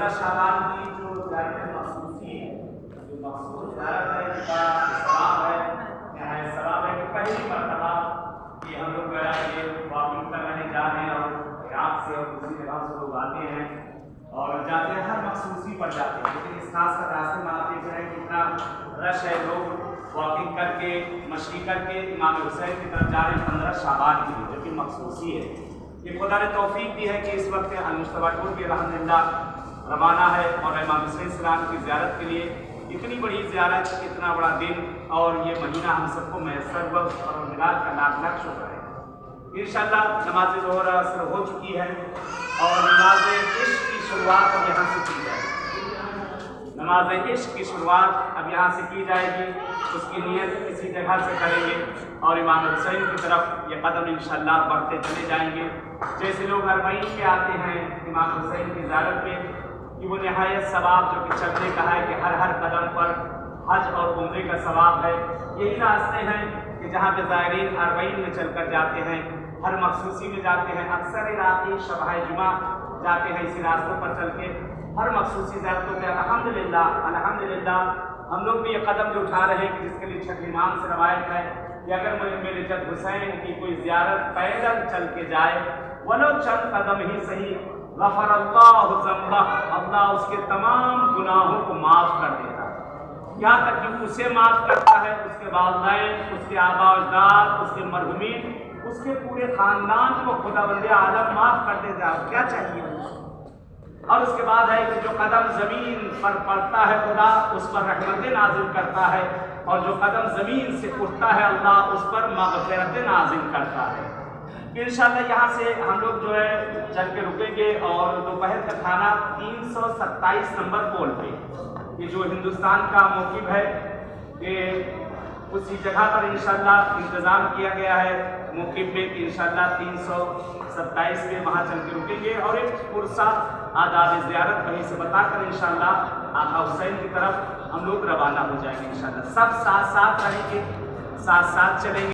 15 शाबान की जो ज़ियारत मखसूसी है, जो मखसूस ज़ियारत है, इसका सवाब है, नहायत सवाब है कि पहली मरतबा कि हम लोग ये वॉकिंग कर रहे जा रहे हैं और इराक से और दूसरी जगह से लोग आते हैं और जाते हैं, हर मखसूसी पर जाते हैं। लेकिन इस खास रास्ते में आप देख रहे हैं कितना रश है, लोग वॉकिंग करके मशकी करके इमाम हुसैन की तरफ जा रहे हैं 15 शाबान के लिए, जो कि मखसूसी है। ये खुदा ने तौफीक दी है कि इस वक्त अल-मुश्तबा टूर भी अल्हम्दुलिल्लाह रवाना है और इमाम हुसैन सलाम की ज़ियारत के लिए। इतनी बड़ी ज़ियारत, इतना बड़ा दिन और ये महीना हम सबको मैसर हुआ और मिलाद का लाख लाख शुक्र है। इंशाअल्लाह नमाज ज़ोहर असर हो चुकी है और नमाज इश्क की शुरुआत अब यहाँ से की जाएगी। नमाज इश्क की शुरुआत अब यहाँ से की जाएगी, उसकी नीयत किसी जगह से करेंगे और इमाम हुसैन की तरफ ये कदम इंशाअल्लाह बढ़ते चले जाएंगे। जैसे लोग अरबईन पे आते हैं इमाम हुसैन की ज़ियारत पे कि वो नहायत सवाब जो कि चलने का है कि हर हर कदम पर हज और उम्रे का सवाब है। यही रास्ते हैं कि जहाँ पे ज़ायरीन अरबईन में चल कर जाते हैं, हर मखसूसी में जाते हैं, अक्सर इराक़ी शब जुमा जाते हैं इसी रास्तों पर चल के हर मखसूसी ज़ियारतों पे। अल्हम्दुलिल्लाह अल्हम्दुलिल्लाह हम लोग भी ये कदम जो उठा रहे हैं कि जिसके लिए छठ इमाम से रवायत है कि अगर मेरे जद हुसैन की कोई ज़ियारत पैदल चल के जाए वलो चंद कदम ही सही, गफ़रल्लाहु ज़ंबह, अल्लाह उसके तमाम गुनाहों को माफ़ कर देता है। यहाँ तक कि उसे माफ़ करता है, उसके वालिदैन, उसके आबा अजदाद, उसके मरहुमीन, उसके पूरे ख़ानदान को खुदावंद आलम माफ़ कर देता है। क्या चाहिए? और उसके बाद है कि जो कदम ज़मीन पर पड़ता है खुदा उस पर रहमतें नाज़िल करता है और जो कदम ज़मीन से उठता है अल्लाह उस पर मग़फ़िरतें नाज़िल करता है। इंशाअल्लाह यहाँ से हम लोग जो है चल के रुकेंगे और दोपहर का खाना 327 नंबर पोल पे, ये जो हिंदुस्तान का मौक़िफ़ है कि उसी जगह पर इंशाअल्लाह इंतज़ाम किया गया है मौक़िफ़ में कि इंशाअल्लाह 327 पे वहाँ चल के रुकेंगे और एक पुरसा आदाब ज़ियारत वहीं से बताकर इंशाअल्लाह आका हुसैन की तरफ हम लोग रवाना हो जाएंगे। इंशाअल्लाह सब साथ साथ रहेंगे, साथ साथ चलेंगे।